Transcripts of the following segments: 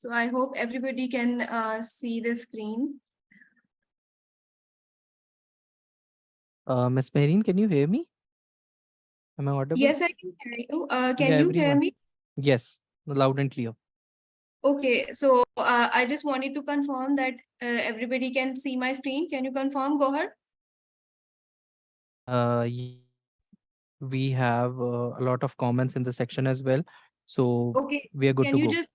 So I hope everybody can see the screen. Miss Maheen, can you hear me? Am I audible? Yes, I can hear you. Can Yeah, you hear everyone. me? Yes, loud and clear. Okay, so I just wanted to confirm that everybody can see my screen. Can you confirm, Gohar? Yes, we have a lot of comments in the section as well. So Okay, we are good can to you go. just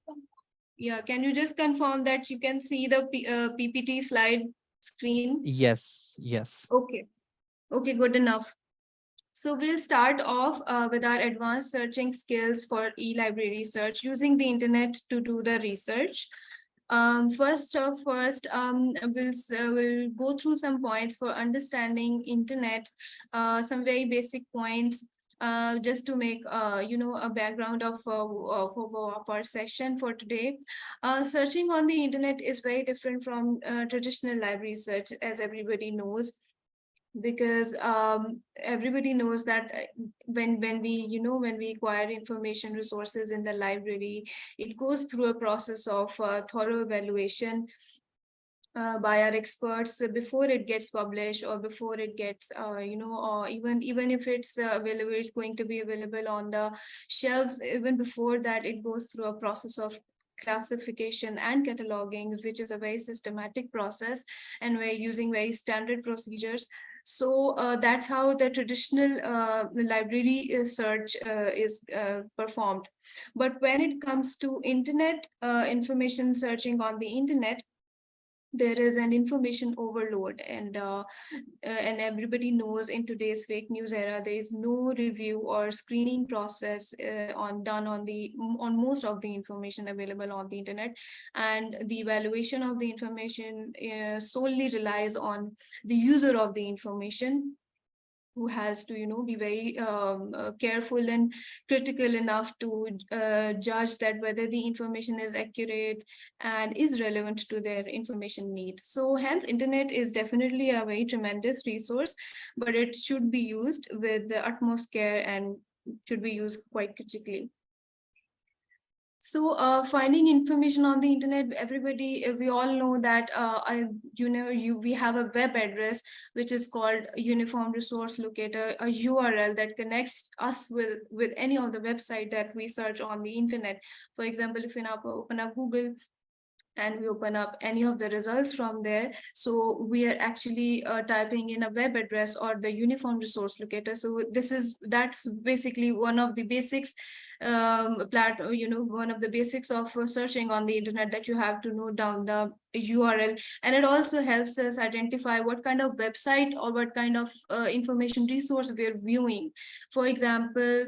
can you just confirm that you can see the PPT slide screen? Yes, yes. Okay, okay, good enough. So we'll start off with our advanced searching skills for e-library search using the internet to do the research. We'll go through some points for understanding internet, some very basic points, just to make a background of our session for today. Searching on the internet is very different from traditional library search, as everybody knows, because everybody knows that when we acquire information resources in the library, it goes through a process of thorough evaluation by our experts before it gets published, or before it gets or even if it's available, it's going to be available on the shelves. Even before that, it goes through a process of classification and cataloging, which is a very systematic process, and we're using very standard procedures. So that's how the traditional library search is performed. But when it comes to internet information searching on the internet, there is an information overload, and everybody knows in today's fake news era, there is no review or screening process on most of the information available on the internet, and the evaluation of the information solely relies on the user of the information, who has to be very careful and critical enough to judge that whether the information is accurate and is relevant to their information needs. So hence, internet is definitely a very tremendous resource, but it should be used with the utmost care and should be used quite critically. So finding information on the internet, we all know that we have a web address which is called Uniform Resource Locator, a URL that connects us with any of the website that we search on the internet. For example, if we now open up Google and we open up any of the results from there, so we are actually typing in a web address or the Uniform Resource Locator. So that's basically one of the basics, one of the basics of searching on the internet, that you have to note down the URL. And it also helps us identify what kind of website or what kind of information resource we are viewing. For example,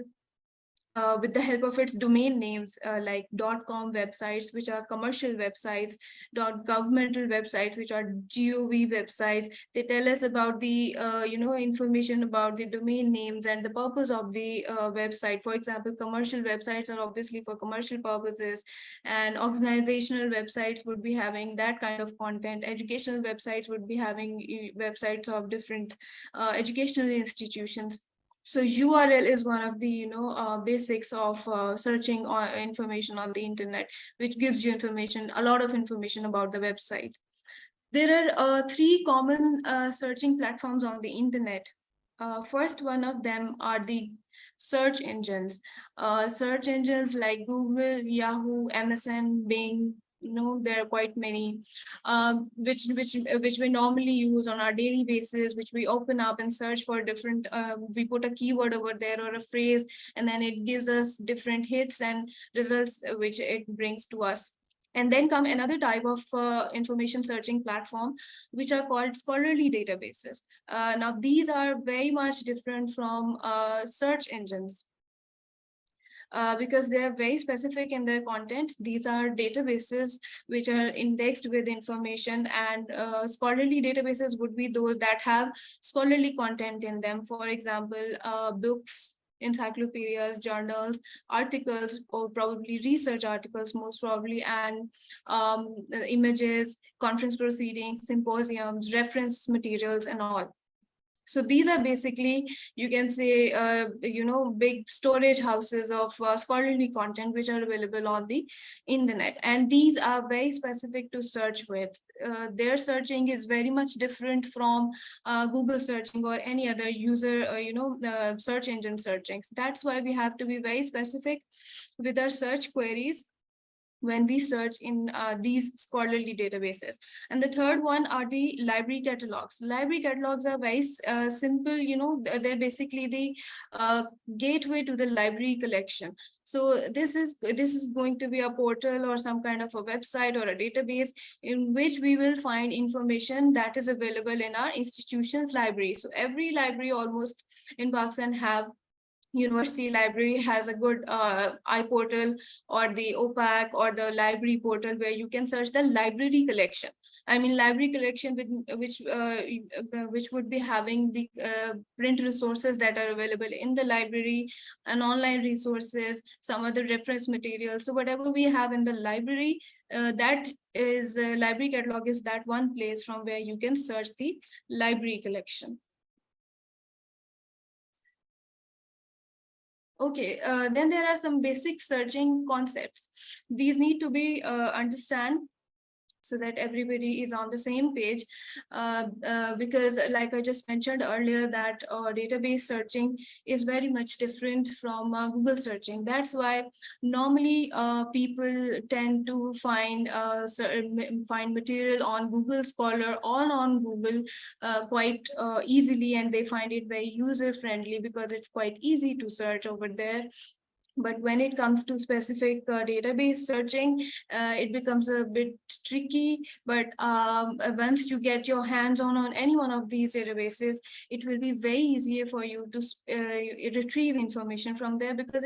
with the help of its domain names, like .com websites, which are commercial websites, .governmental websites, which are GOV websites. They tell us about the information about the domain names and the purpose of the website. For example, commercial websites are obviously for commercial purposes, and organizational websites would be having that kind of content. Educational websites would be having websites of different educational institutions. So URL is one of the basics of searching information on the internet, which gives you a lot of information about the website. There are three common searching platforms on the internet. First one of them are the search engines. Search engines like Google, Yahoo, MSN, Bing. There are quite many, which we normally use on our daily basis, which we open up and search for different. We put a keyword over there or a phrase, and then it gives us different hits and results which it brings to us. And then come another type of information searching platform, which are called scholarly databases. Now, these are very much different from search engines. Because they are very specific in their content. These are databases which are indexed with information, and scholarly databases would be those that have scholarly content in them. For example, books, encyclopedias, journals, articles, or probably research articles, most probably, and images, conference proceedings, symposiums, reference materials, and all. So these are basically, you can say, big storage houses of scholarly content which are available on the internet, and these are very specific to search with. Their searching is very much different from Google searching or any other user, search engine searching. That's why we have to be very specific with our search queries when we search in these scholarly databases. And the third one are the library catalogs. Library catalogs are very simple, they're basically the gateway to the library collection. So this is going to be a portal or some kind of a website or a database in which we will find information that is available in our institution's library. So every library almost in Pakistan have, university library has a good iPortal or the OPAC or the library portal where you can search the library collection. I mean, library collection with which would be having the print resources that are available in the library, and online resources, some other reference materials. So whatever we have in the library, that is library catalog is that one place from where you can search the library collection. Okay, then there are some basic searching concepts. These need to be understand so that everybody is on the same page, because like I just mentioned earlier that database searching is very much different from Google searching. That's why normally people tend to find material on Google Scholar or on Google quite easily, and they find it very user friendly because it's quite easy to search over there. But when it comes to specific database searching, it becomes a bit tricky. But once you get your hands on any one of these databases, it will be very easier for you to retrieve information from there, because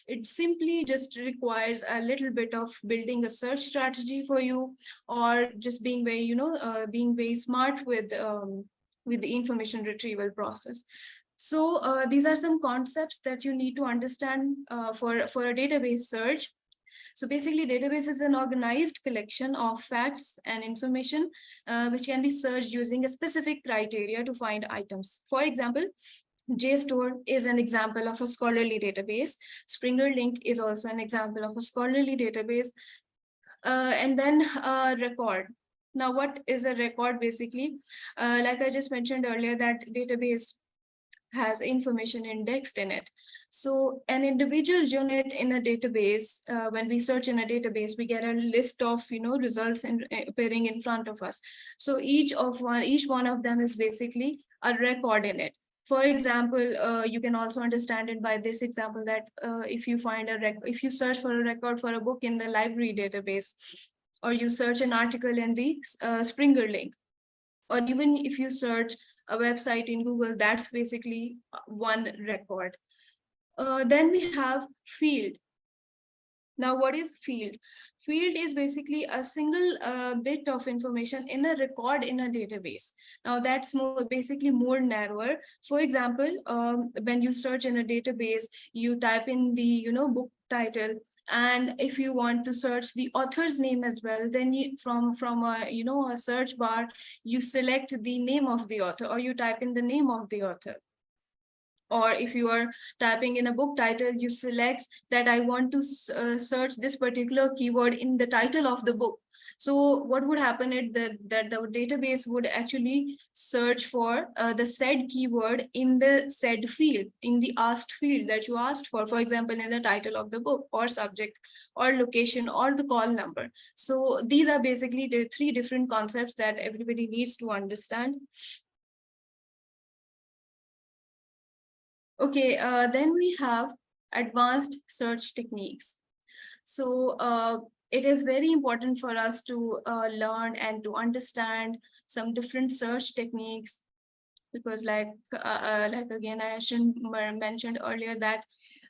it simply just requires a little bit of building a search strategy for you, or just being very, being very smart with the information retrieval process. So these are some concepts that you need to understand for a database search. So basically, database is an organized collection of facts and information which can be searched using a specific criteria to find items. For example, JSTOR is an example of a scholarly database. Springer Link is also an example of a scholarly database. And then record. Now, what is a record basically? Like I just mentioned earlier, that database has information indexed in it. So an individual unit in a database, when we search in a database, we get a list of results appearing in front of us. So each one of them is basically a record in it. For example, you can also understand it by this example that if you find if you search for a record for a book in the library database, or you search an article in the Springer Link, or even if you search a website in Google, that's basically one record. Then we have field. Now, what is field? Field is basically a single bit of information in a record in a database. Now, that's basically more narrower. For example, when you search in a database, you type in the book title, and if you want to search the author's name as well, then from a search bar, you select the name of the author, or you type in the name of the author. Or if you are typing in a book title, you select that I want to search this particular keyword in the title of the book. So what would happen is that the database would actually search for the said keyword in the said field, in the asked field that you asked for example, in the title of the book, or subject, or location, or the call number. So these are basically the three different concepts that everybody needs to understand. Okay, then we have advanced search techniques. So it is very important for us to learn and to understand some different search techniques, because like again, I mentioned earlier that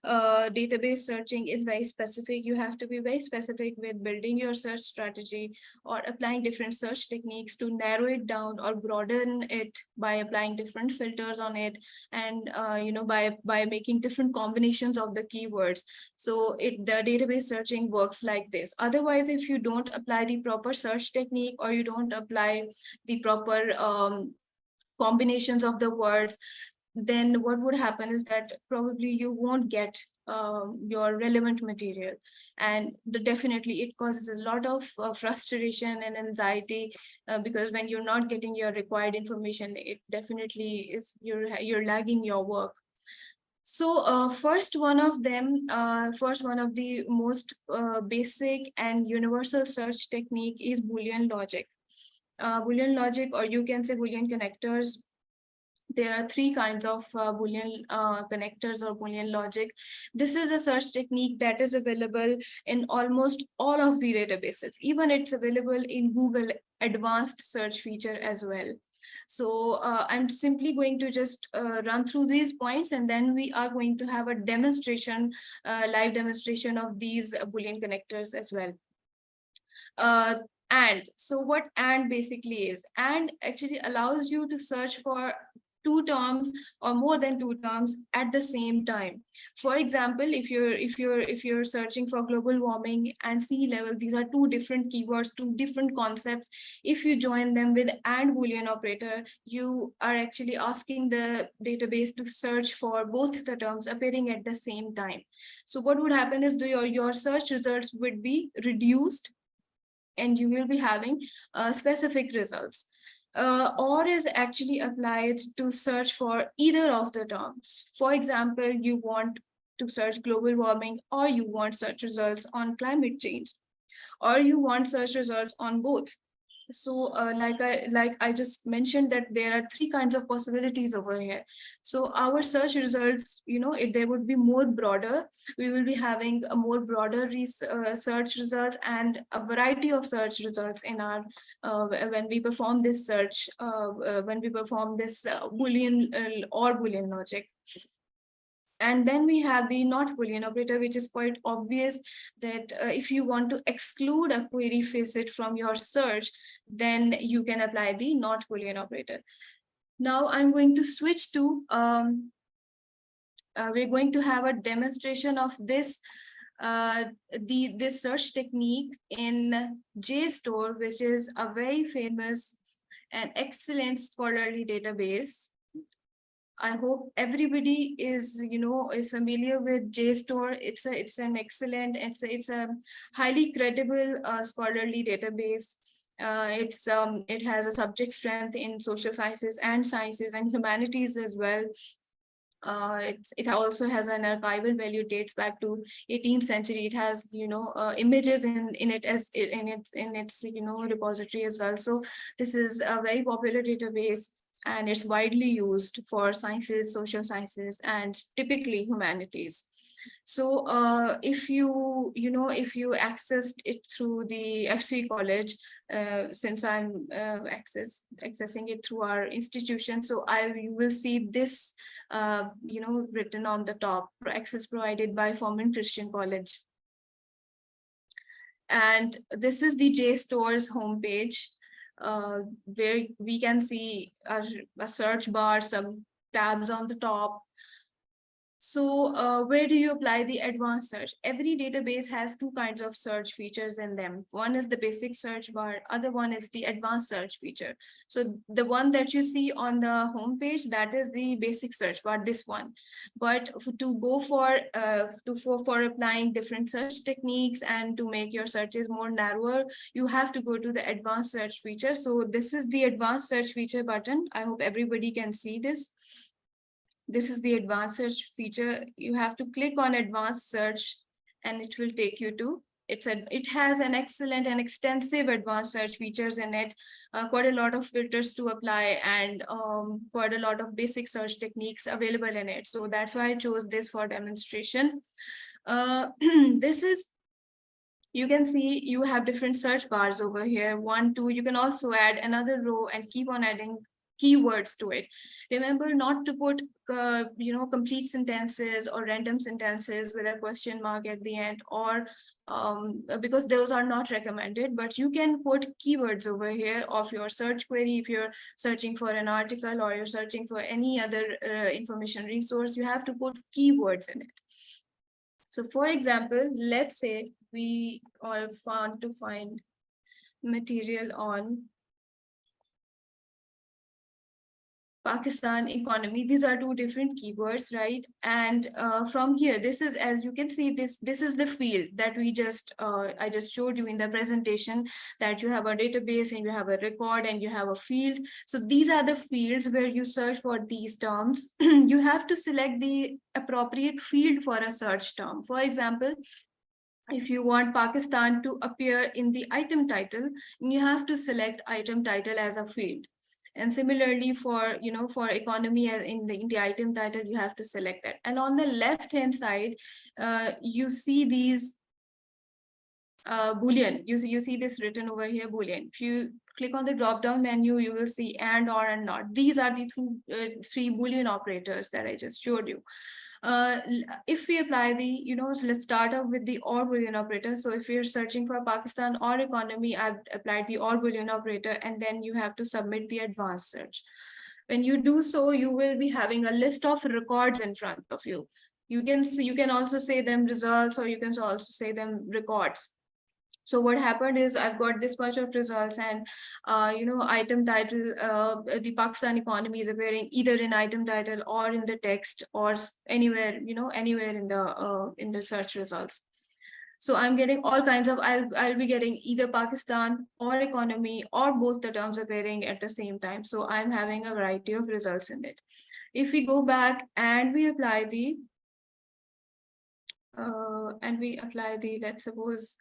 database searching is very specific. You have to be very specific with building your search strategy, or applying different search techniques to narrow it down or broaden it by applying different filters on it, and by making different combinations of the keywords. So the database searching works like this. Otherwise, if you don't apply the proper search technique, or you don't apply the proper combinations of the words, then what would happen is that probably you won't get your relevant material, and definitely it causes a lot of frustration and anxiety, because when you're not getting your required information, it definitely is you're lagging your work. So first one of the most basic and universal search technique is Boolean logic. Boolean logic, or you can say Boolean connectors. There are three kinds of Boolean connectors or Boolean logic. This is a search technique that is available in almost all of the databases. Even it's available in Google advanced search feature as well. So I'm simply going to just run through these points, and then we are going to have a demonstration, live demonstration of these Boolean connectors as well. uh, and so what and basically is, and actually allows you to search for two terms or more than two terms at the same time. For example, if you're searching for global warming and sea level, these are two different keywords, two different concepts. If you join them with and Boolean operator, you are actually asking the database to search for both the terms appearing at the same time. So what would happen is your search results would be reduced, and you will be having specific results. Or is actually applied to search for either of the terms. For example, you want to search global warming, or you want search results on climate change, or you want search results on both. So like I just mentioned, that there are three kinds of possibilities over here. So our search results, if they would be more broader, we will be having a more broader search results and a variety of search results in our when we perform this search, when we perform this Boolean or Boolean logic. And then we have the not Boolean operator, which is quite obvious that if you want to exclude a query facet from your search, then you can apply the not Boolean operator. Now I'm going to switch to, we're going to have a demonstration of this this search technique in JSTOR, which is a very famous and excellent scholarly database. I hope everybody is familiar with JSTOR. It's an excellent, it's a highly credible scholarly database. It has a subject strength in social sciences and humanities as well. It also has an archival value, dates back to 18th century. It has images in it as in its repository as well. So this is a very popular database, and it's widely used for sciences, social sciences, and typically humanities. So if you accessed it through the FC college, since I'm accessing it through our institution, so you will see this written on the top: access provided by Foreman Christian College. And this is the JSTOR's homepage, where we can see a search bar, some tabs on the top. So where do you apply the advanced search? Every database has two kinds of search features in them. One is the basic search bar, other one is the advanced search feature. So the one that you see on the home page, that is the basic search bar, this one. But to go for applying different search techniques and to make your searches more narrower, you have to go to the advanced search feature. So this is the advanced search feature button. I hope everybody can see this. This is the advanced search feature. You have to click on advanced search, and it will take you to it has an excellent and extensive advanced search features in it, quite a lot of filters to apply, and quite a lot of basic search techniques available in it. So that's why I chose this for demonstration. This is, you can see you have different search bars over here, 1, 2. You can also add another row and keep on adding keywords to it. Remember not to put complete sentences or random sentences with a question mark at the end, or because those are not recommended. But you can put keywords over here of your search query. If you're searching for an article or you're searching for any other information resource, you have to put keywords in it. So for example, let's say we all want to find material on Pakistan, economy. These are two different keywords, right? And from here, this is, as you can see, this is the field that we just I just showed you in the presentation, that you have a database and you have a record and you have a field. So these are the fields where you search for these terms. You have to select the appropriate field for a search term. For example, if you want Pakistan to appear in the item title, you have to select item title as a field. And similarly for, for economy, in the item title, you have to select that. And on the left hand side, you see these Boolean. You see this written over here, Boolean. If you click on the drop down menu, you will see and, or, and not. These are the three Boolean operators that I just showed you. If we apply the, so let's start off with the or Boolean operator. So if you're searching for Pakistan or economy, I've applied the or Boolean operator, and then you have to submit the advanced search. When you do so, you will be having a list of records in front of you. You can also say them results, or you can also say them records. So what happened is, I've got this much of results, and item title, the Pakistan economy is appearing either in item title or in the text, or anywhere, anywhere in the search results. So I'm getting all kinds of, I'll be getting either Pakistan or economy, or both the terms appearing at the same time. So I'm having a variety of results in it. If we go back and we apply the let's suppose,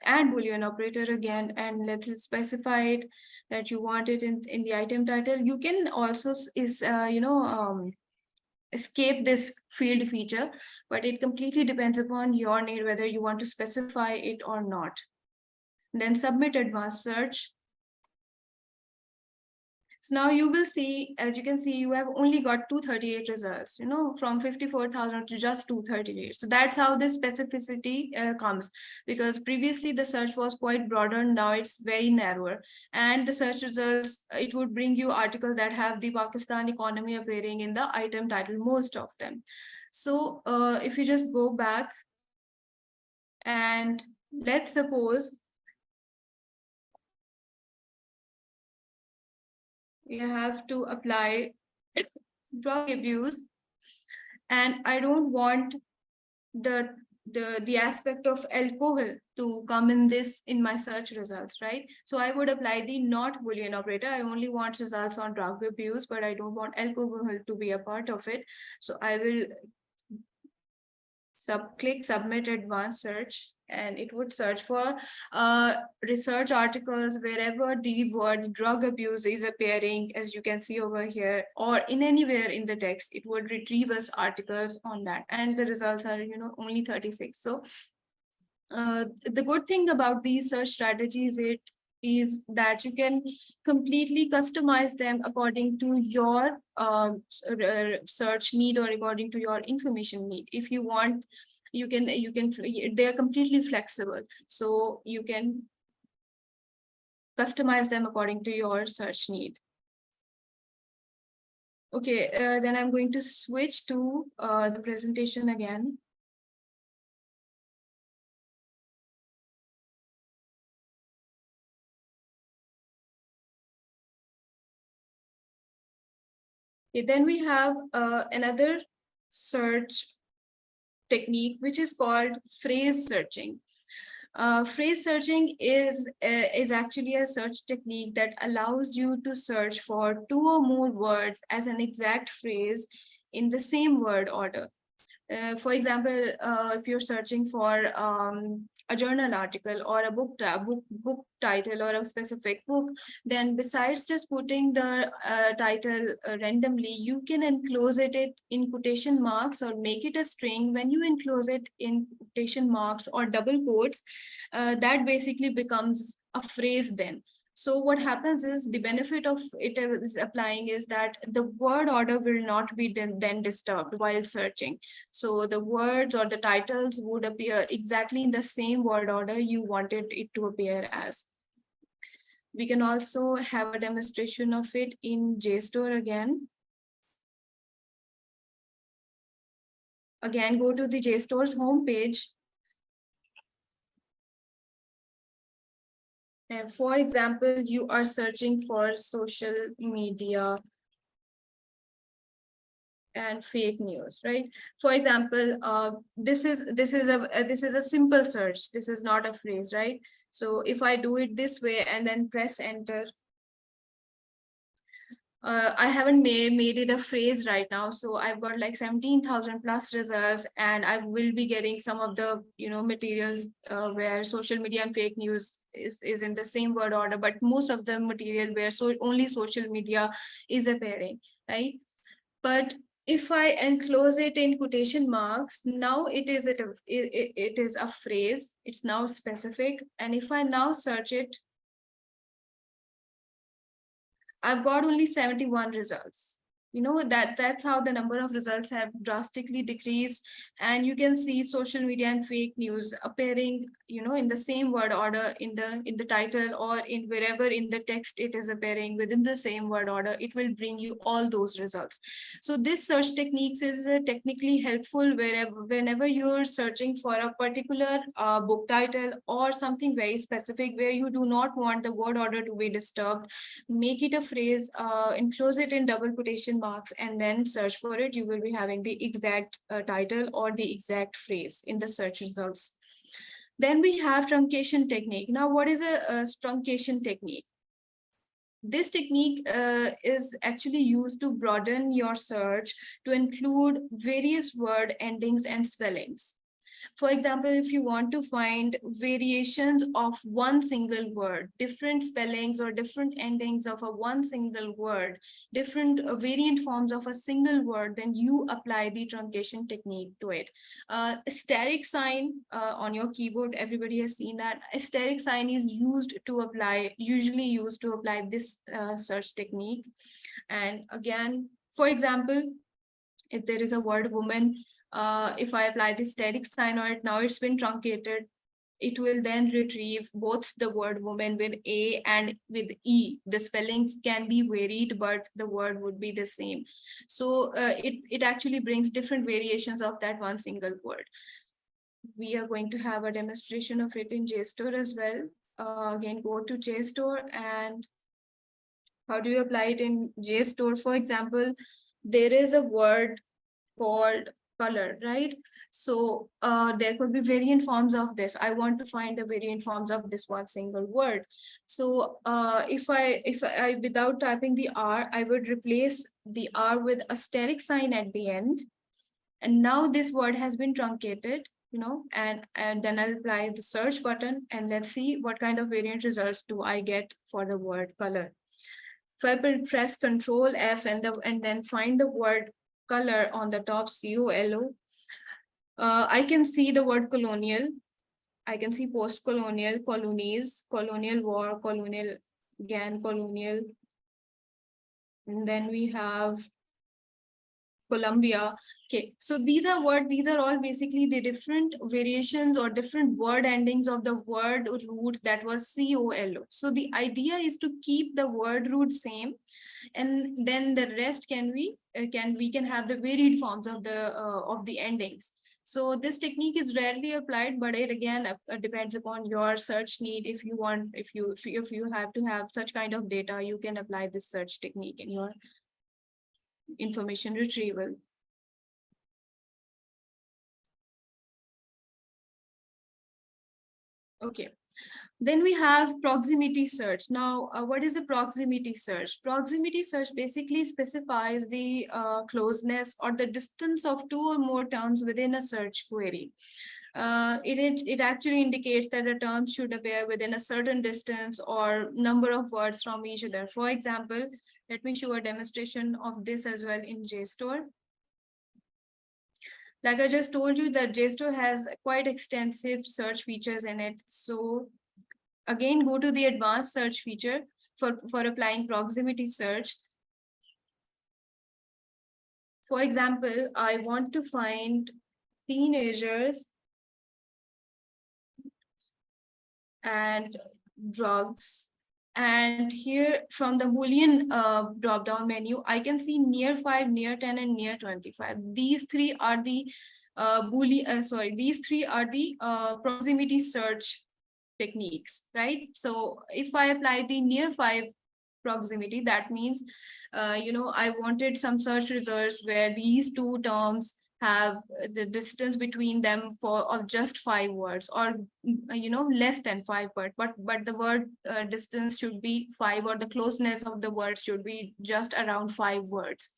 and Boolean operator again, and let's specify it that you want it in the item title. You can also escape this field feature, but it completely depends upon your need whether you want to specify it or not. Then submit advanced search. So now you will see, as you can see, you have only got 238 results, from 54,000 to just 238. So that's how the specificity comes, because previously the search was quite broader, now it's very narrower. And the search results, it would bring you articles that have the Pakistan economy appearing in the item title, most of them. So if you just go back, and let's suppose you have to apply drug abuse, and I don't want the the aspect of alcohol to come in my search results, right? So I would apply the not Boolean operator. I only want results on drug abuse, but I don't want alcohol to be a part of it. So I will click submit advanced search, and it would search for research articles wherever the word drug abuse is appearing, as you can see over here, or in anywhere in the text. It would retrieve us articles on that, and the results are only 36. So the good thing about these search strategies is that you can completely customize them according to your search need, or according to your information need. If you want, they are completely flexible, so you can customize them according to your search need. Okay, then I'm going to switch to the presentation again. Okay, then we have another search technique, which is called phrase searching. Phrase searching is actually a search technique that allows you to search for two or more words as an exact phrase in the same word order. For example, if you're searching for a journal article or a book title or a specific book, then besides just putting the title randomly, you can enclose it in quotation marks, or make it a string. When you enclose it in quotation marks or double quotes, that basically becomes a phrase then. So what happens is, the benefit of it is applying is that the word order will not be then disturbed while searching. So the words or the titles would appear exactly in the same word order you wanted it to appear as. We can also have a demonstration of it in JSTOR again. Again, go to the JSTOR's homepage. And for example, you are searching for social media and fake news, right? For example, this is a simple search. This is not a phrase, right? So if I do it this way and then press enter, I haven't made it a phrase right now, so I've got like 17,000 plus results, and I will be getting some of the materials where social media and fake news is in the same word order, but most of the material where only social media is appearing, right? But if I enclose it in quotation marks, now it is a phrase. It's now specific, and if I now search it, I've got only 71 results. That's how the number of results have drastically decreased. And you can see social media and fake news appearing, in the same word order in the title, or in wherever in the text it is appearing within the same word order. It will bring you all those results. So this search techniques is technically helpful whenever you're searching for a particular book title or something very specific where you do not want the word order to be disturbed. Make it a phrase, enclose it in double quotation marks, and then search for it. You will be having the exact title or the exact phrase in the search results. Then we have truncation technique. Now, what is a truncation technique? This technique is actually used to broaden your search to include various word endings and spellings. For example, if you want to find variations of one single word, different spellings or different endings of a one single word, different variant forms of a single word, then you apply the truncation technique to it. Asterisk sign on your keyboard, everybody has seen that. Asterisk sign is usually used to apply this search technique. And again, for example, if there is a word woman, if I apply the static sign on it, now it's been truncated. It will then retrieve both the word woman with A and with E. The spellings can be varied, but the word would be the same. So it actually brings different variations of that one single word. We are going to have a demonstration of it in JSTOR as well. Again, go to JSTOR, and how do you apply it in JSTOR? For example, there is a word called color, right? So there could be variant forms of this. I want to find the variant forms of this one single word. So if I without typing the R, I would replace the R with asterisk sign at the end. And now this word has been truncated, and then I'll apply the search button, and let's see what kind of variant results do I get for the word color. If I press Control F and then find the word color on the top, COLO, I can see the word colonial. I can see post-colonial, colonies, colonial war, colonial, again, colonial. And then we have Colombia. Okay, so these are all basically the different variations or different word endings of the word root that was COLO. So the idea is to keep the word root same, and then the rest we can have the varied forms of the endings. So this technique is rarely applied, but it again depends upon your search need. If you have to have such kind of data, you can apply this search technique in your information retrieval. Okay. Then we have proximity search. Now, what is a proximity search? Proximity search basically specifies the closeness or the distance of two or more terms within a search query. It actually indicates that a term should appear within a certain distance or number of words from each other. For example, let me show a demonstration of this as well in JSTOR. Like I just told you that JSTOR has quite extensive search features in it. So again, go to the advanced search feature for applying proximity search. For example, I want to find teenagers and drugs. And here from the Boolean drop-down menu, I can see near 5, near 10, and near 25. These three are the proximity search techniques, right? So if I apply the near 5 proximity. That means, I wanted some search results where these two terms have the distance between them for of just 5 words, or less than 5 words, but the word distance should be 5, or the closeness of the words should be just around 5 words.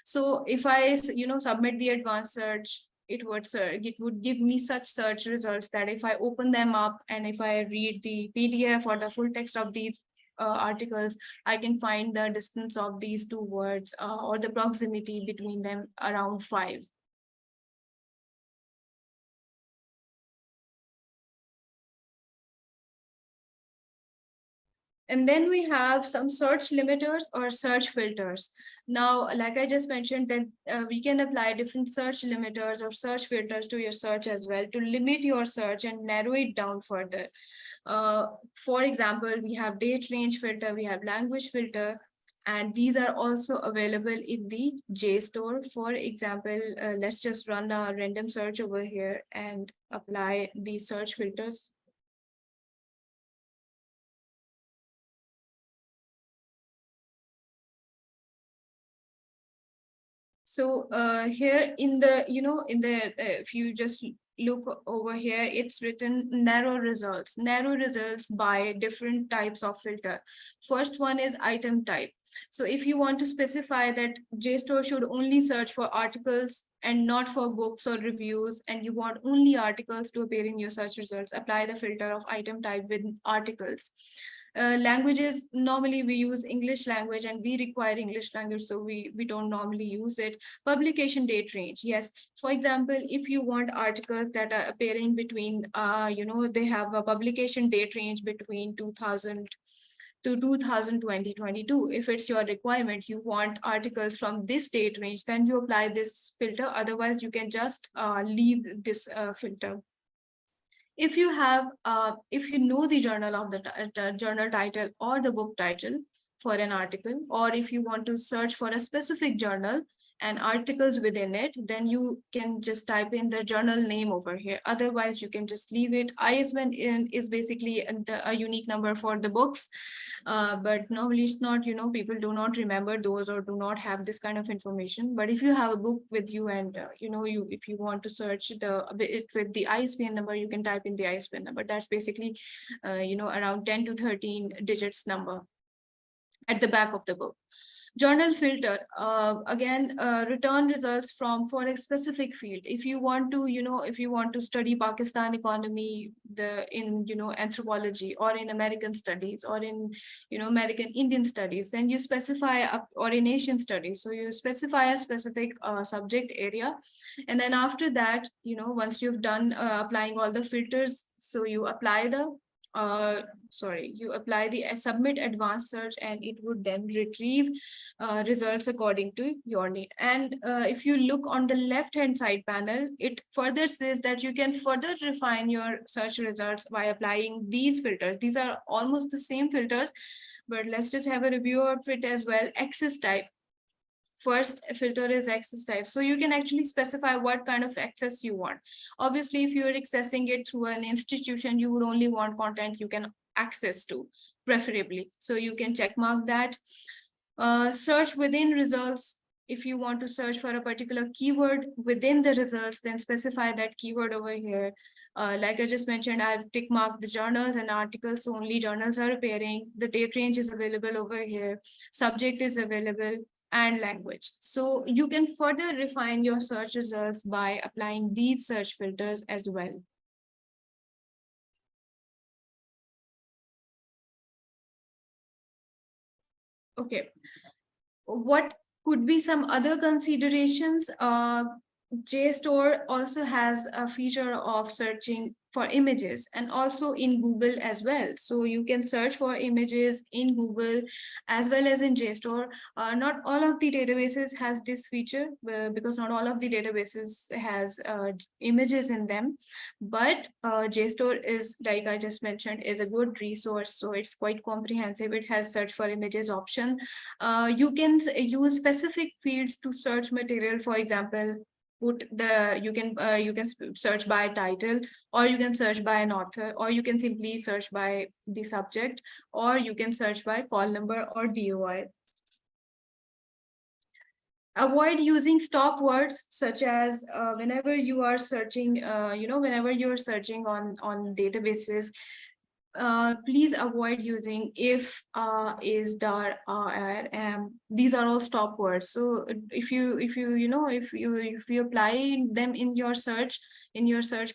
So if I submit the advanced search, it would give me such search results that if I open them up and if I read the PDF or the full text of these articles, I can find the distance of these two words, or the proximity between them around 5. And then we have some search limiters or search filters. Now, like I just mentioned, that we can apply different search limiters or search filters to your search as well to limit your search and narrow it down further. For example, we have date range filter, we have language filter, and these are also available in the JSTOR. For example, let's just run a random search over here and apply the search filters. So here in the, if you just look over here, it's written narrow results by different types of filter. First one is item type. So if you want to specify that JSTOR should only search for articles and not for books or reviews, and you want only articles to appear in your search results, apply the filter of item type with articles. Languages, normally we use English language and we require English language, so we don't normally use it. Publication date range, yes. For example, if you want articles that are appearing between, they have a publication date range between 2000 to 2020-22. If it's your requirement, you want articles from this date range, then you apply this filter. Otherwise, you can just leave this filter. If you have if you know the journal of the journal title or the book title for an article, or if you want to search for a specific journal and articles within it, then you can just type in the journal name over here. Otherwise, you can just leave it. ISBN is basically a unique number for the books, but normally it's not, people do not remember those or do not have this kind of information. But if you have a book with you and, if you want to search it with the ISBN number, you can type in the ISBN number. That's basically, around 10 to 13 digits number at the back of the book. Journal filter, again, return results for a specific field. If you want to, if you want to study Pakistan economy, in anthropology, or in American studies, or in American Indian studies, then you specify or in Asian studies. So you specify a specific subject area, and then after that, once you've done applying all the filters, so you apply you apply the submit advanced search, and it would then retrieve results according to your need. And if you look on the left hand side panel, it further says that you can further refine your search results by applying these filters. These are almost the same filters, but let's just have a review of it as well. Access type. First filter is access type. So you can actually specify what kind of access you want. Obviously, if you're accessing it through an institution, you would only want content you can access to, preferably. So you can check mark that. Search within results. If you want to search for a particular keyword within the results, then specify that keyword over here. Like I just mentioned, I've tick marked the journals and articles, so only journals are appearing. The date range is available over here. Subject is available, and language. So you can further refine your search results by applying these search filters as well. Okay, what could be some other considerations? JSTOR also has a feature of searching for images, and also in Google as well. So you can search for images in Google as well as in JSTOR. Not all of the databases has this feature, because not all of the databases has images in them. But JSTOR is, like I just mentioned, is a good resource. So it's quite comprehensive. It has search for images option. You can use specific fields to search material. For example, put the, you can search by title, or you can search by an author, or you can simply search by the subject, or you can search by call number or DOI. Avoid using stop words, such as whenever you are searching, whenever you're searching on databases, please avoid using if, is, dar, are, am. These are all stop words. So if you apply them in your search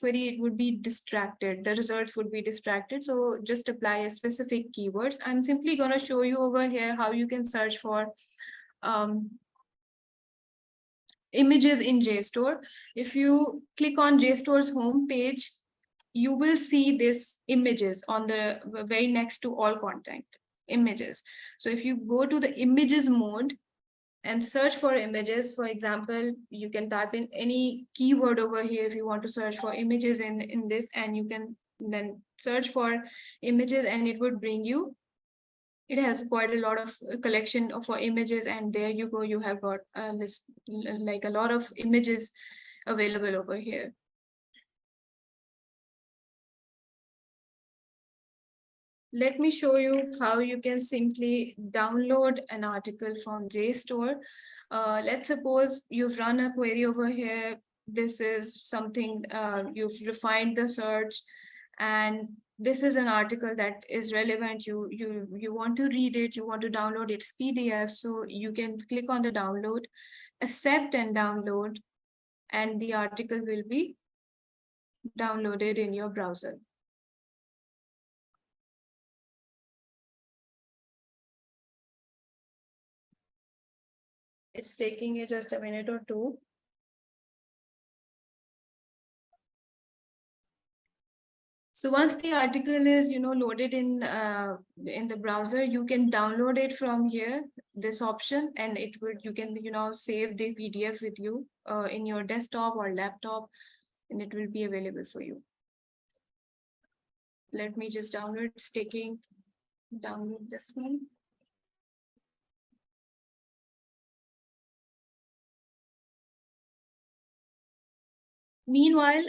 query, it would be distracted. The results would be distracted. So just apply a specific keywords. I'm simply gonna show you over here how you can search for um, images in JSTOR. If you click on JSTOR's home page, you will see this images on the very next to all content, images. So if you go to the images mode and search for images, for example, you can type in any keyword over here if you want to search for images in this, and you can then search for images, and it would bring you, it has quite a lot of collection for images, and there you go, you have got a list, like a lot of images available over here. Let me show you how you can simply download an article from JSTOR. Let's suppose you've run a query over here. This is something, you've refined the search, and this is an article that is relevant. You want to read it, you want to download its PDF. So you can click on the download, accept and download, and the article will be downloaded in your browser. It's taking you just a minute or two. So once the article is, loaded in the browser, you can download it from here, this option, and you can, save the PDF with you in your desktop or laptop, and it will be available for you. Let me just download. It's taking, download this one. Meanwhile,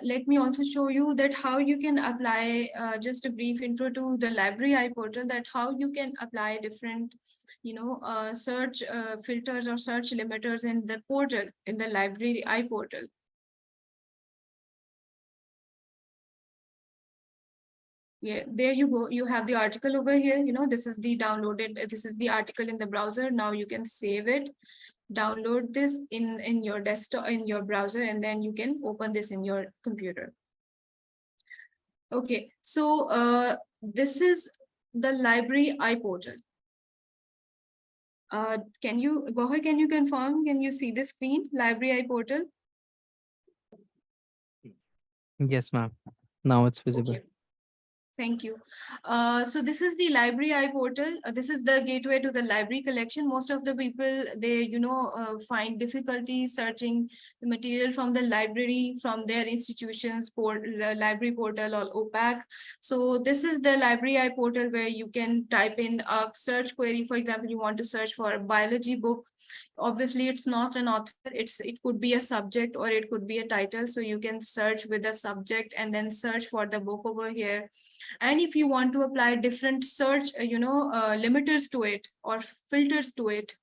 let me also show you that how you can apply, just a brief intro to the library iPortal, that how you can apply different, search filters or search limiters in the portal, in the library iPortal. Yeah, there you go. You have the article over here. This is the downloaded, this is the article in the browser. Now you can save it, download this in your desktop, in your browser, and then you can open this in your computer. Okay, so this is the library iPortal. Can you go ahead? Can you confirm? Can you see the screen, library iPortal? Yes, ma'am. Now it's visible. Okay. Thank you. So this is the library iPortal. This is the gateway to the library collection. Most of the people, they, find difficulty searching the material from the library, from their institutions, the library portal or OPAC. So this is the library iPortal, where you can type in a search query. For example, you want to search for a biology book. Obviously, it's not an author. It could be a subject, or it could be a title. So you can search with a subject and then search for the book over here. And if you want to apply different search, limiters to it or filters to it,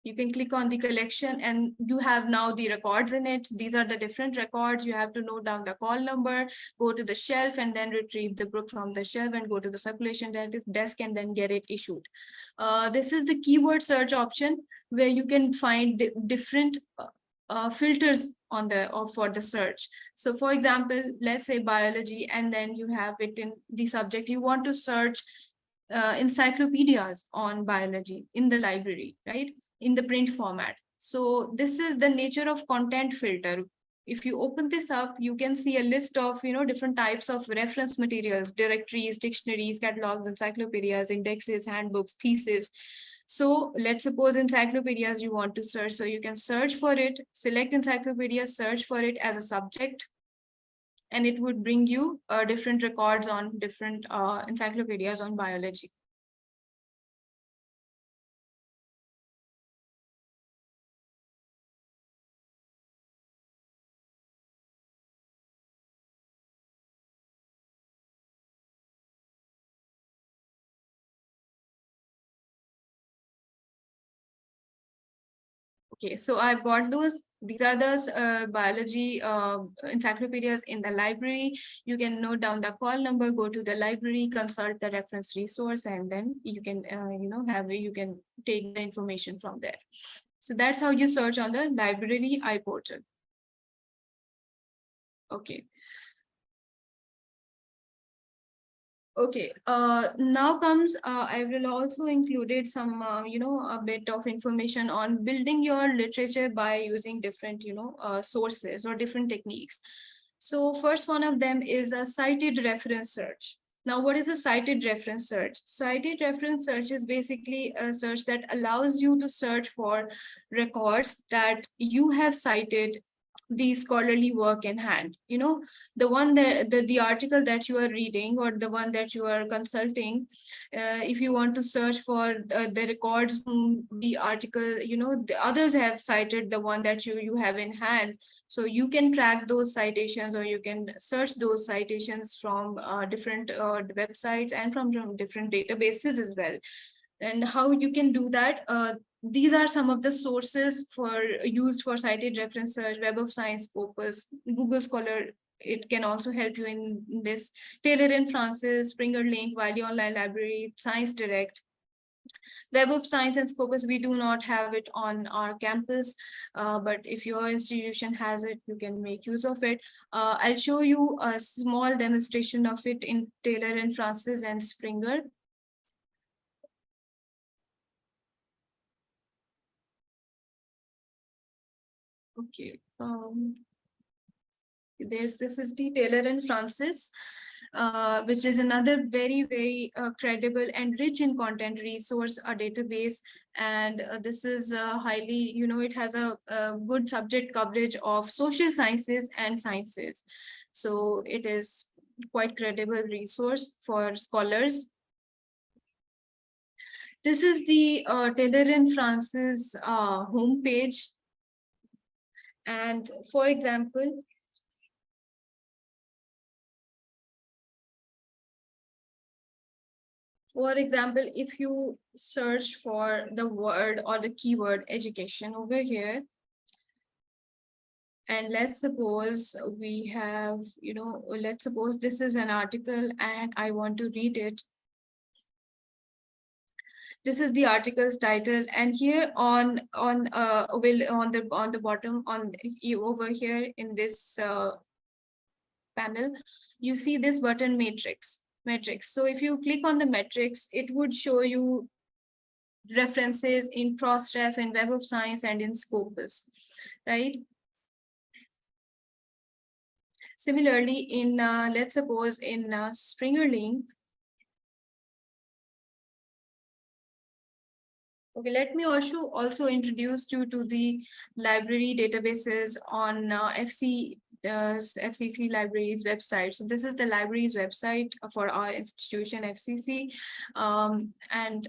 you can click on the collection, and you have now the records in it. These are the different records. You have to note down the call number, go to the shelf, and then retrieve the book from the shelf and go to the circulation desk and then get it issued. This is the keyword search option, where you can find different filters on the, or for the search. So for example, let's say biology, and then you have it in the subject. You want to search encyclopedias on biology in the library, right? In the print format. So this is the nature of content filter. If you open this up, you can see a list of, different types of reference materials, directories, dictionaries, catalogs, encyclopedias, indexes, handbooks, theses. So let's suppose encyclopedias you want to search. So you can search for it, select encyclopedia, search for it as a subject, and it would bring you different records on different encyclopedias on biology. Okay, so I've got those. These are the biology encyclopedias in the library. You can note down the call number, go to the library, consult the reference resource, and then you can, you can take the information from there. So that's how you search on the library iPortal. Okay. Okay, now comes, I will also included some, a bit of information on building your literature by using different, sources or different techniques. So first one of them is a cited reference search. Now, what is a cited reference search? Cited reference search is basically a search that allows you to search for records that you have cited the scholarly work in hand. The one that the article that you are reading or the one that you are consulting, if you want to search for the records whom the article, the others have cited the one that you have in hand, so you can track those citations or you can search those citations from different websites and from different databases as well. And how you can do that, these are some of the sources for used for cited reference search: Web of Science, Scopus, Google Scholar. It can also help you in this. Taylor and Francis, Springer Link, Wiley Online Library, Science Direct. Web of Science and Scopus, we do not have it on our campus, but if your institution has it, you can make use of it. I'll show you a small demonstration of it in Taylor and Francis and Springer. Okay. This is the Taylor and Francis, which is another very credible and rich in content resource, a database. And this is highly, it has a good subject coverage of social sciences and sciences. So it is quite credible resource for scholars. This is the Taylor and Francis homepage. And for example, if you search for the word or the keyword education over here, and let's suppose we have, let's suppose this is an article and I want to read it. This is the article's title, and here on the bottom on you over here in this panel, you see this button matrix. So if you click on the matrix, it would show you references in Crossref, in Web of Science, and in Scopus, right? Similarly, in let's suppose in Springer Link. Okay, let me also introduce you to the library databases on FCC libraries website. So this is the library's website for our institution, FCC, and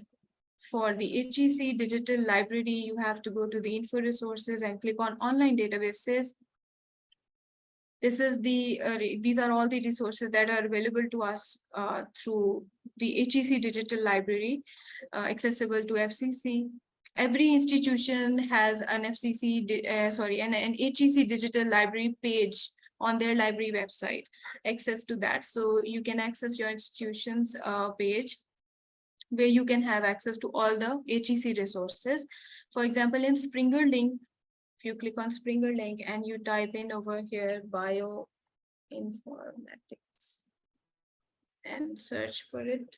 for the HEC digital library, you have to go to the info resources and click on online databases. This is these are all the resources that are available to us through the HEC digital library, accessible to FCC. Every institution has an an HEC digital library page on their library website, access to that. So you can access your institution's page, where you can have access to all the HEC resources. For example, in Springer Link, if you click on Springer Link and you type in over here bioinformatics and search for it.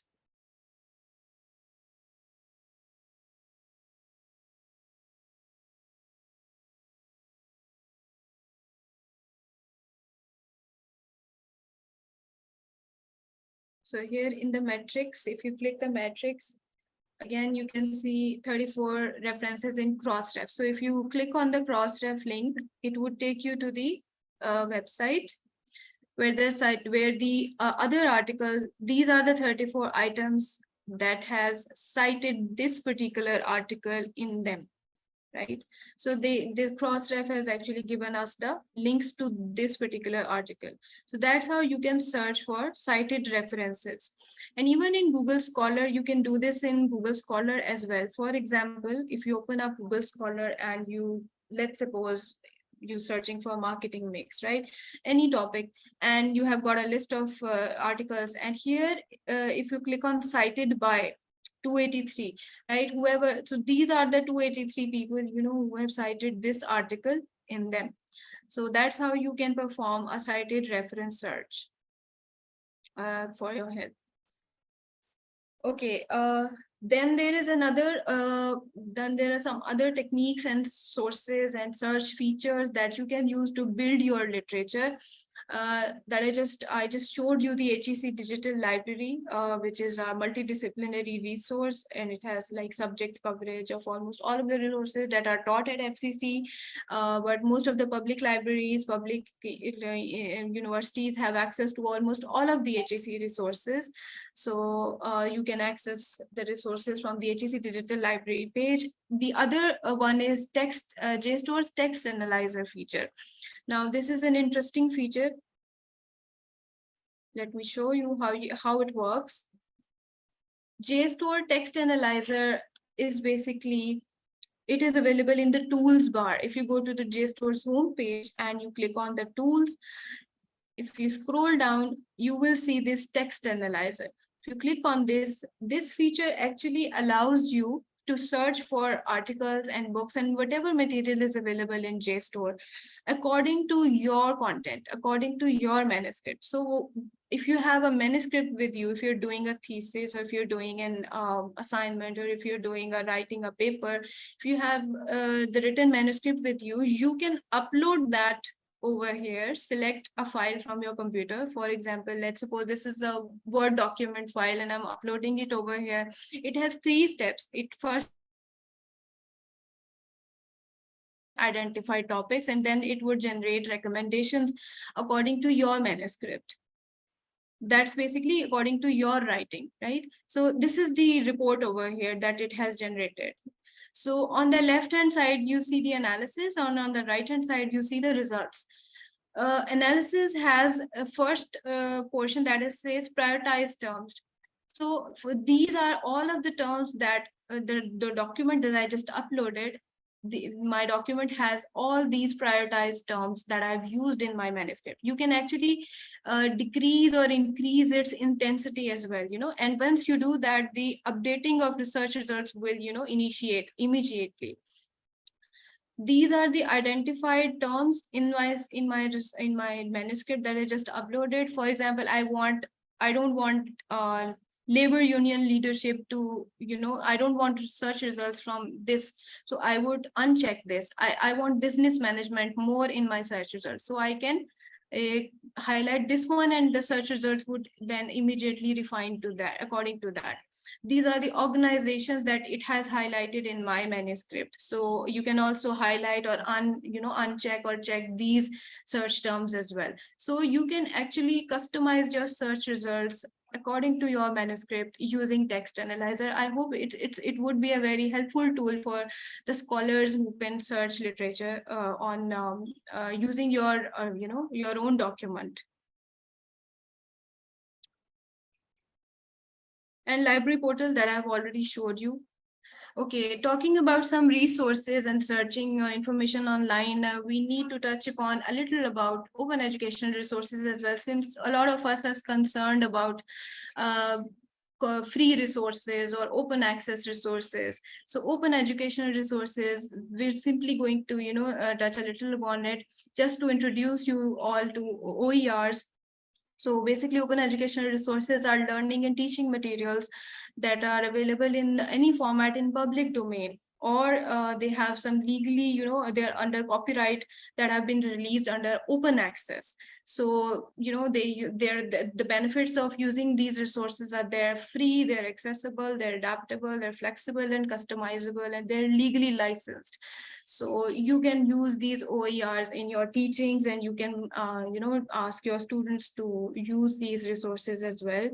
So here in the matrix, if you click the matrix, again, you can see 34 references in Crossref. So if you click on the Crossref link, it would take you to the website where the other article, these are the 34 items that has cited this particular article in them. right? So this crossref has actually given us the links to this particular article. So that's how you can search for cited references. And even in Google Scholar, you can do this in Google Scholar as well. For example, if you open up Google Scholar and you, let's suppose you searching for marketing mix, right? Any topic, and you have got a list of articles, and here if you click on cited by 283, right? Whoever, so these are the 283 people, who have cited this article in them. So that's how you can perform a cited reference search for your help. Okay, then there are some other techniques and sources and search features that you can use to build your literature. That I just showed you the HEC Digital Library, which is a multidisciplinary resource, and it has like subject coverage of almost all of the resources that are taught at FCC. But most of the public libraries, public universities have access to almost all of the HEC resources. So you can access the resources from the HEC Digital Library page. The other one is JSTOR's text analyzer feature. Now, this is an interesting feature. Let me show you how it works. JSTOR text analyzer is basically, it is available in the tools bar. If you go to the JSTOR's homepage and you click on the tools, if you scroll down, you will see this text analyzer. If you click on this feature actually allows you to search for articles and books and whatever material is available in JSTOR according to your content, according to your manuscript. So if you have a manuscript with you, if you're doing a thesis, or if you're doing an assignment, or if you're doing writing a paper, if you have the written manuscript with you, you can upload that over here. Select a file from your computer. For example, let's suppose this is a Word document file and I'm uploading it over here. It has 3 steps. It first identify topics, and then it would generate recommendations according to your manuscript. That's basically according to your writing, right? So this is the report over here that it has generated. So on the left hand side, you see the analysis, and on the right hand side, you see the results. Analysis has a first portion that is says prioritized terms. So for these are all of the terms that the document that I just uploaded. My document has all these prioritized terms that I've used in my manuscript. You can actually decrease or increase its intensity as well, and once you do that, the updating of research results will, initiate immediately. These are the identified terms in my manuscript that I just uploaded. For example, I don't want labor union leadership to, I don't want search results from this, so I would uncheck this. I want business management more in my search results, so I can highlight this one, and the search results would then immediately refine to that, according to that. These are the organizations that it has highlighted in my manuscript. So you can also highlight or uncheck or check these search terms as well. So you can actually customize your search results according to your manuscript using text analyzer. I hope it would be a very helpful tool for the scholars who can search literature on using your own document. And library portal that I've already showed you. Okay, talking about some resources and searching information online, we need to touch upon a little about open educational resources as well, since a lot of us are concerned about uh, free resources or open access resources. So open educational resources, we're simply going to, touch a little upon it just to introduce you all to OERs. So basically, open educational resources are learning and teaching materials that are available in any format in public domain, or they have some legally, they're under copyright that have been released under open access. So, the benefits of using these resources are they're free, they're accessible, they're adaptable, they're flexible and customizable, and they're legally licensed. So you can use these OERs in your teachings, and you can, ask your students to use these resources as well.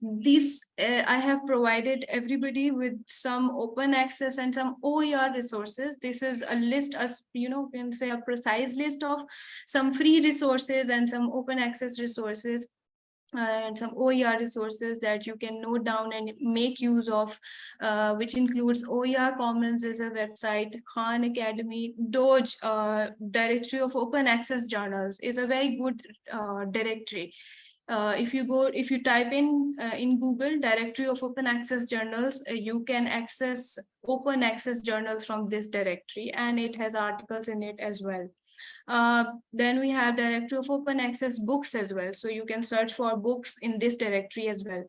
I have provided everybody with some open access and some OER resources. This is a list, as you know, can say a precise list of some free resources and some open access resources, and some OER resources that you can note down and make use of, which includes OER Commons is a website, Khan Academy, Doge, directory of open access journals is a very good directory. If you type in Google directory of open access journals, you can access open access journals from this directory, and it has articles in it as well. Then we have directory of open access books as well. So you can search for books in this directory as well.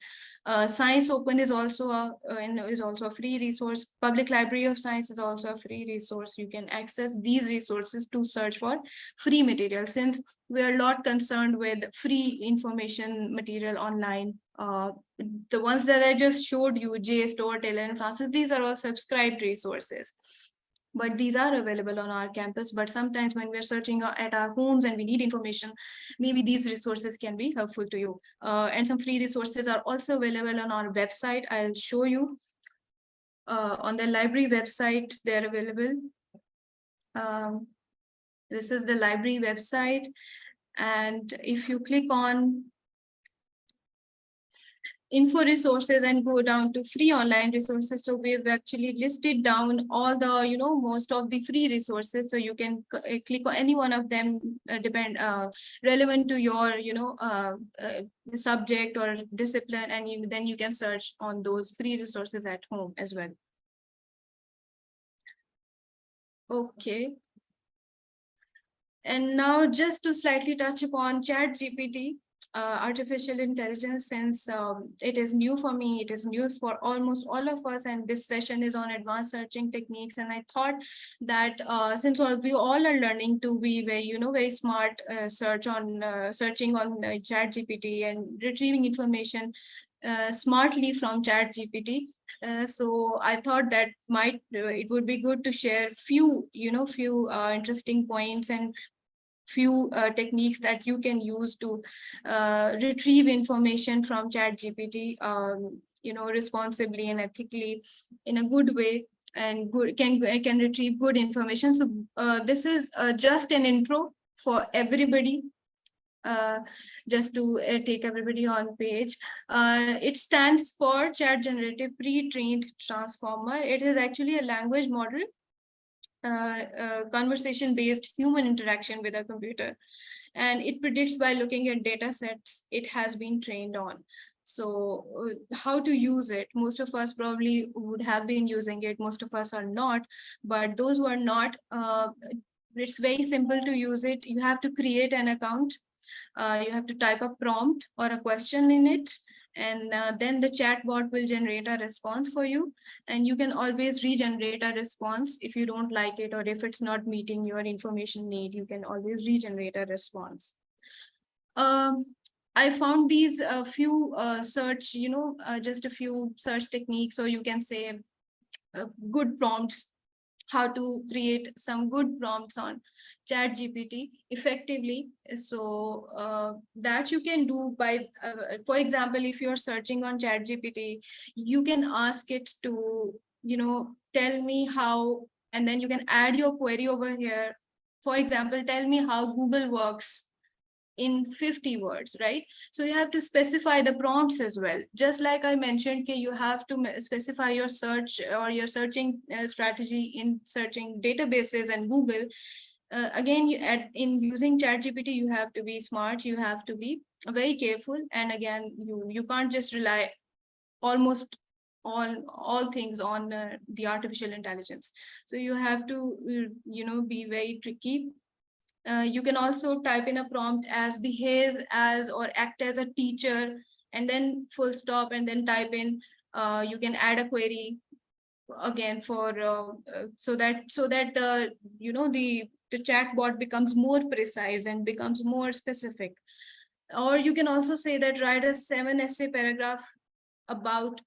Science Open is also a free resource. Public Library of Science is also a free resource. You can access these resources to search for free material, since we are a lot concerned with free information material online. The ones that I just showed you, JSTOR, Taylor and Francis, these are all subscribed resources, but these are available on our campus. But sometimes when we're searching at our homes and we need information, maybe these resources can be helpful to you. And some free resources are also available on our website. I'll show you. On the library website, they're available. This is the library website, and if you click on info resources and go down to free online resources, so we've actually listed down all the, most of the free resources, so you can click on any one of them, relevant to your subject or discipline, and then you can search on those free resources at home as well. Okay, and now just to slightly touch upon ChatGPT, artificial intelligence, since it is new for me, it is new for almost all of us, and this session is on advanced searching techniques. And I thought that since we all are learning to be very smart, searching on ChatGPT and retrieving information smartly from ChatGPT. So I thought that it would be good to share few interesting points and few techniques that you can use to retrieve information from ChatGPT, responsibly and ethically, in a good way, and can retrieve good information. So this is just an intro for everybody. Just to take everybody on page, it stands for Chat Generative Pre-trained Transformer. It is actually a language model, conversation-based human interaction with a computer, and it predicts by looking at data sets it has been trained on. So how to use it? Most of us probably would have been using it, most of us are not, but those who are not, it's very simple to use it. You have to create an account, you have to type a prompt or a question in it, and then the chatbot will generate a response for you, and you can always regenerate a response if you don't like it, or if it's not meeting your information need, you can always regenerate a response. I found these few search, just a few search techniques, or you can say good prompts, how to create some good prompts on ChatGPT effectively. So that you can do by, for example, if you're searching on ChatGPT, you can ask it to, tell me how, and then you can add your query over here. For example, tell me how Google works in 50 words, right? So you have to specify the prompts as well. Just like I mentioned, you have to specify your search or your searching strategy in searching databases and Google. Again, in using ChatGPT, you have to be smart, you have to be very careful. And again, you can't just rely almost on all things on the artificial intelligence. So you have to, be very tricky. You can also type in a prompt as behave as or act as a teacher, and then full stop, and then type in, you can add a query again for so that the the chatbot becomes more precise and becomes more specific. Or you can also say that write a 7 essay paragraph about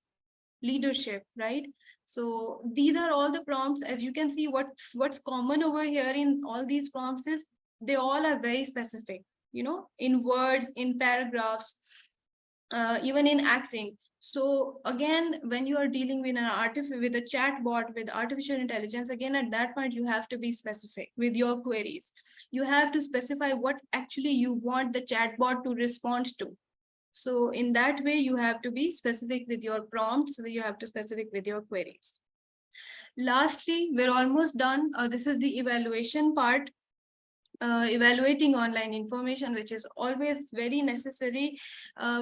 leadership, right? So these are all the prompts. As you can see, what's common over here in all these prompts is they all are very specific, in words, in paragraphs. even in acting. So again, when you are dealing with with a chatbot with artificial intelligence, again at that point you have to be specific with your queries. You have to specify what actually you want the chatbot to respond to. So in that way, you have to be specific with your prompts. So you have to specific with your queries. Lastly, we're almost done. This is the evaluation part. Evaluating online information, which is always very necessary.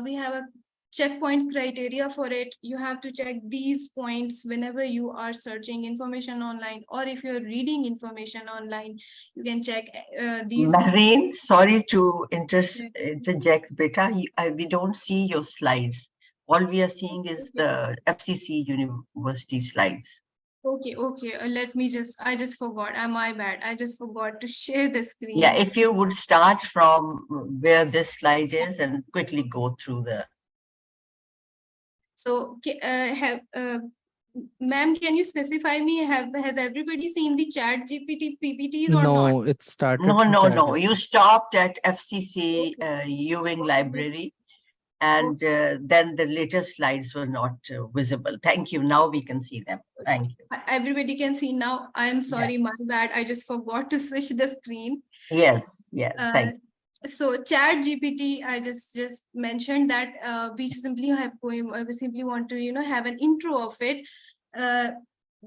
We have a checkpoint criteria for it. You have to check these points whenever you are searching information online, or if you're reading information online, you can check these. Maheen, sorry to interject, beta. We don't see your slides. All we are seeing is Okay. the FCC University slides. Okay. I just forgot. My bad. I just forgot to share the Yeah, screen. if you would start from where this slide is and quickly go through the. So, ma'am, can you specify me? Has everybody seen the Chat GPT PPTs or not? No, it started No, from no, chat. no. You stopped at FCC Okay. Ewing Okay. Library, and then the later slides were not visible. Thank you. Now we can see them. Thank you. Everybody can see now. I'm Yeah. sorry, my bad. I just forgot to switch the screen. Yes, yes. Uh, Thank you. so Chat GPT, I just mentioned that we simply want to have an intro of it. Uh,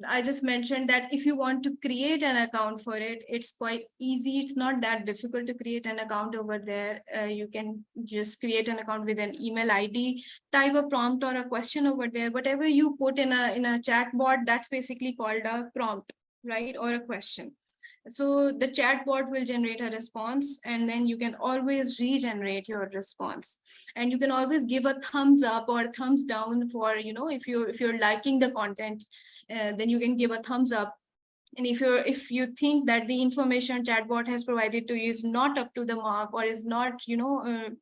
I just mentioned that if you want to create an account for it, it's quite easy. It's not that difficult to create an account over there. You can just create an account with an email ID, type a prompt or a question over there. Whatever you put in a chat bot, that's basically called a prompt, right? Or a question. So the chatbot will generate a response, and then you can always regenerate your response, and you can always give a thumbs up or thumbs down for, if you're liking the content, then you can give a thumbs up. And if you think that the information chatbot has provided to you is not up to the mark, or is not,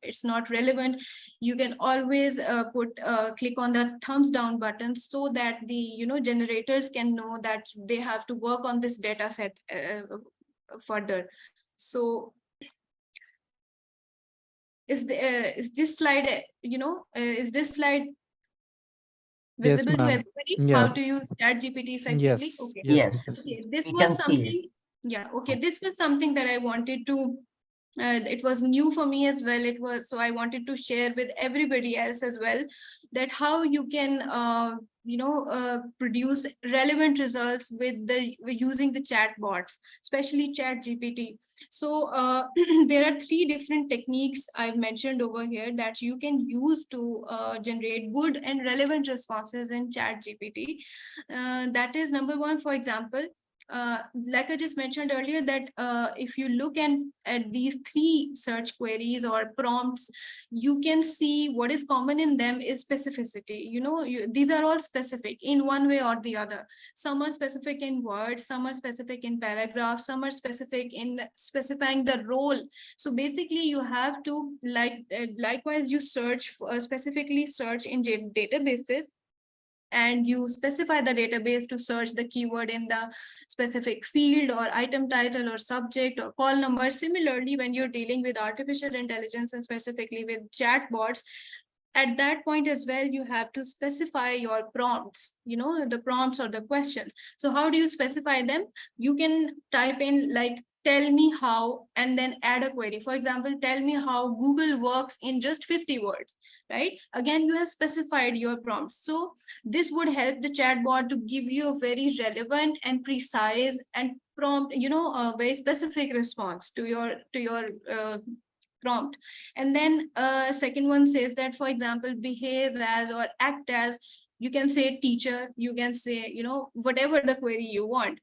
it's not relevant, you can always click on the thumbs down button, so that the generators can know that they have to work on this data set further. So is this slide is this slide Yes, visible to ma'am. everybody, how Yeah. to use ChatGPT effectively? Yes. Okay. Yes, we can Yes, see. Okay, this we was can see it. something. Yeah, okay, this was something that I wanted to it was new for me as well. It was, so I wanted to share with everybody else as well, that how you can produce relevant results with using the chat bots, especially Chat GPT. So there are three different techniques I've mentioned over here that you can use to generate good and relevant responses in Chat GPT. That is number one. For example, like I just mentioned earlier, that if you look at these three search queries or prompts, you can see what is common in them is specificity. These are all specific in one way or the other. Some are specific in words, some are specific in paragraphs, some are specific in specifying the role. So basically, you have to likewise you specifically search in databases, and you specify the database to search the keyword in the specific field or item title or subject or call number. Similarly, when you're dealing with artificial intelligence and specifically with chatbots, at that point as well, you have to specify your prompts, the prompts or the questions. So how do you specify them? You can type in like, tell me how, and then add a query. For example, tell me how Google works in just 50 words, right? Again, you have specified your prompts. So this would help the chatbot to give you a very relevant and precise and prompt, a very specific response to your prompt. And then second one says that, for example, behave as or act as. You can say teacher, you can say, whatever the query you want.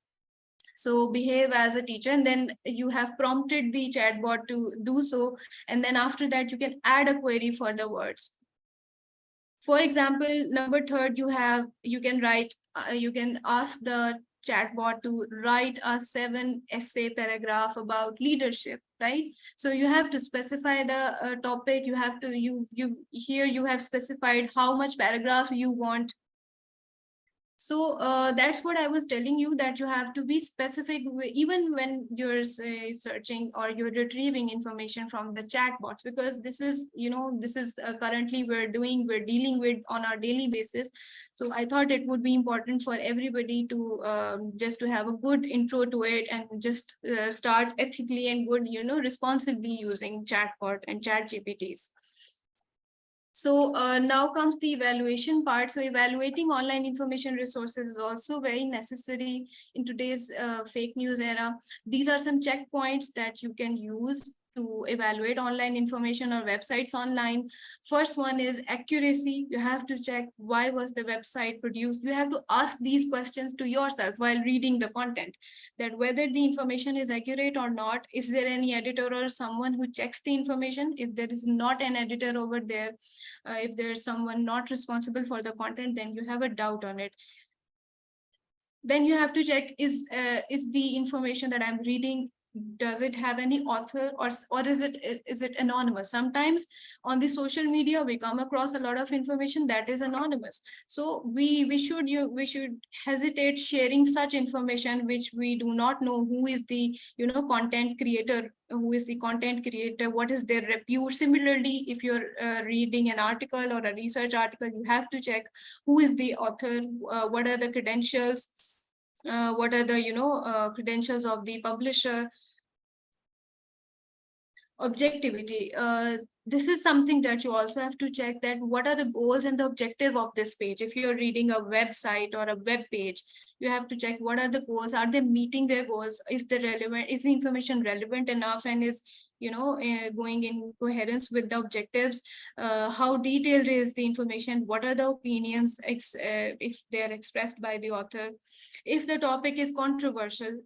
So behave as a teacher, and then you have prompted the chatbot to do so. And then after that, you can add a query for the words. For example, number third, you can ask the chatbot to write a 7 essay paragraph about leadership, right? So you have to specify the topic. You have to you here you have specified how much paragraphs you want. So that's what I was telling you, that you have to be specific even when you're searching or you're retrieving information from the chatbots, because this is, this is currently we're dealing with on our daily basis. So I thought it would be important for everybody to just to have a good intro to it, and just start ethically and good, responsibly using chatbot and chat GPTs. So now comes the evaluation part. So evaluating online information resources is also very necessary in today's fake news era. These are some checkpoints that you can use to evaluate online information or websites online. First one is accuracy. You have to check, why was the website produced? You have to ask these questions to yourself while reading the content, that whether the information is accurate or not. Is there any editor or someone who checks the information? If there is not an editor over there, if there's someone not responsible for the content, then you have a doubt on it. Then you have to check, is the information that I'm reading, does it have any author, or is it anonymous? Sometimes on the social media we come across a lot of information that is anonymous. So we should hesitate sharing such information which we do not know who is the content creator, what is their repute. Similarly, if you're reading an article or a research article, you have to check who is the author, what are the credentials, what are the credentials of the publisher. Objectivity, this is something that you also have to check, that what are the goals and the objective of this page. If you're reading a website or a web page, you have to check what are the goals, are they meeting their goals, is the information relevant enough, and is going in coherence with the objectives. How detailed is the information, what are the opinions, if they're expressed by the author. If the topic is controversial,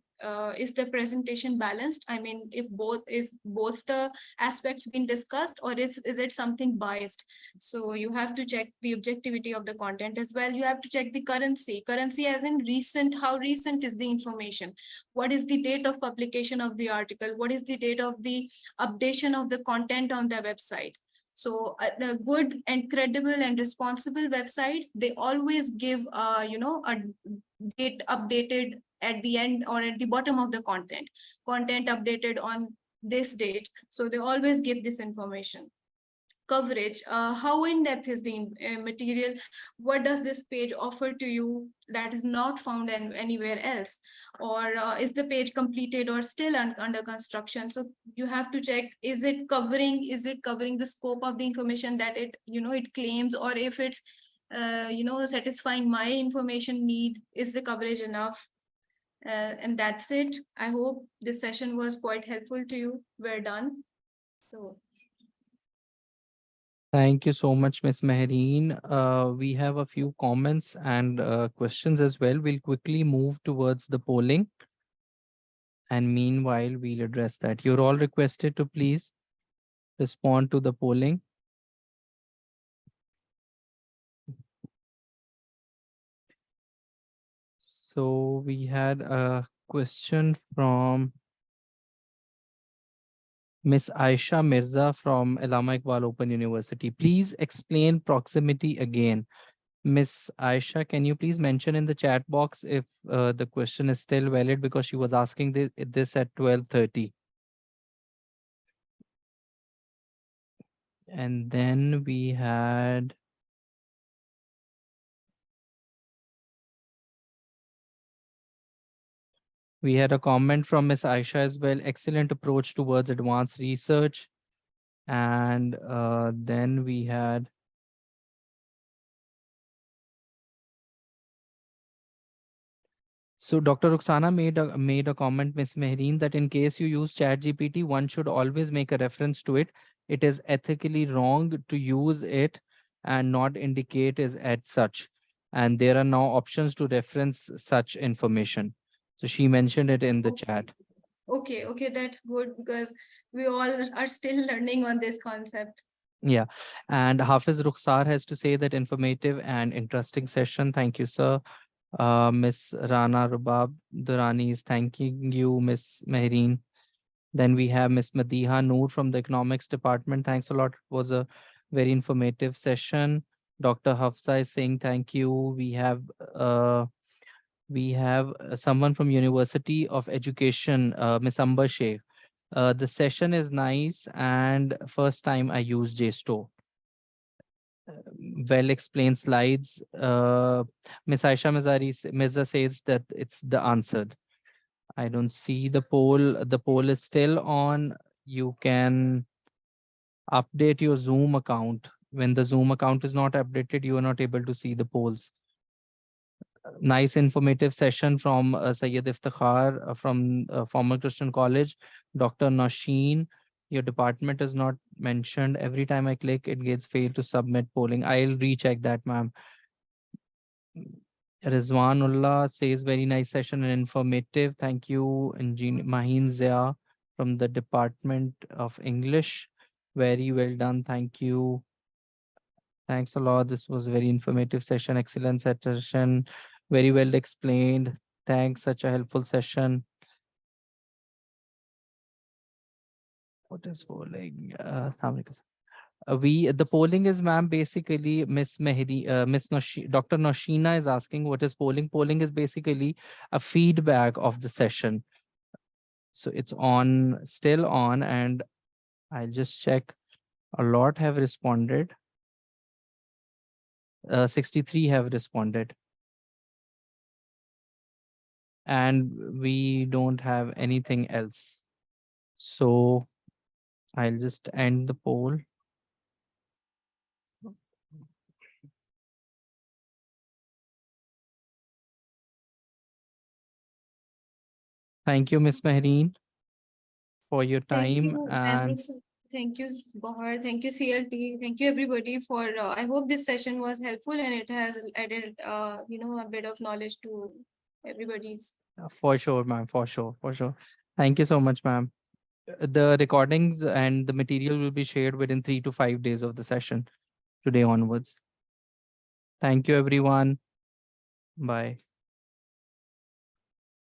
is the presentation balanced? I mean, if both the aspects been discussed, or is it something biased? So you have to check the objectivity of the content as well. You have to check the currency as in recent. How recent is the information? What is the date of publication of the article? What is the date of the updation of the content on the website? So the good and credible and responsible websites, they always give a date updated at the end or at the bottom of the content updated on this date. So they always give this information. Coverage, how in depth is the material? What does this page offer to you that is not found anywhere else? Or is the page completed or still under construction? So you have to check, is it covering the scope of the information that it claims, or if it's satisfying my information need, is the coverage enough? And that's it. I hope this session was quite helpful to you. We're done. So Thank you so much, Miss Mehreen. We have a few comments and questions as well. We'll quickly move towards the polling. And meanwhile, we'll address that. You're all requested to please respond to the polling. So we had a question from Miss Aisha Mirza from Allama Iqbal Open University. Please explain proximity again. Miss Aisha, can you please mention in the chat box if the question is still valid, because she was asking this at 12:30. And then we had a comment from Miss Aisha as well. Excellent approach towards advanced research. And then we had so Dr. Ruxana made a comment, Miss Mehreen, that in case you use ChatGPT, one should always make a reference to it. It is ethically wrong to use it and not indicate as such. And there are now options to reference such information. So she mentioned it in the chat. okay, that's good, because we all are still learning on this concept. Yeah. And Hafiz Rukhsar has to say that informative and interesting session. Thank you, sir. Miss Rana Rubab Durrani is thanking you, Miss Mehreen. Then we have Miss Madiha Noor from the economics department. Thanks a lot. It was a very informative session. Dr. Hafsa is saying thank you. Uh, we have someone from University of Education, Miss Amber Sheikh. The session is nice, and first time I use JSTOR. Well explained slides. Miss Aisha Mirza says that it's the answered. I don't see the poll. The poll is still on. You can update your Zoom account. When the Zoom account is not updated, you are not able to see the polls. Nice informative session from Sayyid Iftikhar from former Christian College. Dr. Nasheen, your department is not mentioned. Every time I click, it gets failed to submit polling. I'll recheck that, ma'am. Rizwanullah says very nice session and informative. Thank you, Engineer Maheen Zia from the Department of English. Very well done. Thank you. Thanks a lot. This was a very informative session. Excellent session. Very well explained. Thanks. Such a helpful session. What is polling? We the polling is, ma'am, basically Miss Mehdi, Dr. Noshina is asking what is polling. Polling is basically a feedback of the session. So it's on, still on, and I'll just check. A lot have responded. 63 have responded, and we don't have anything else. So I'll just end the poll. Thank you, Miss Mehreen, for your Thank time. you, And thank you, Bahar. Thank you, CLT. Thank you, everybody, for. I hope this session was helpful and it has added, a bit of knowledge to everybody's. for sure, ma'am, for sure, for sure. Thank you so much, ma'am. The recordings and the material will be shared within 3 to 5 days of the session today onwards. Thank you, everyone. Bye.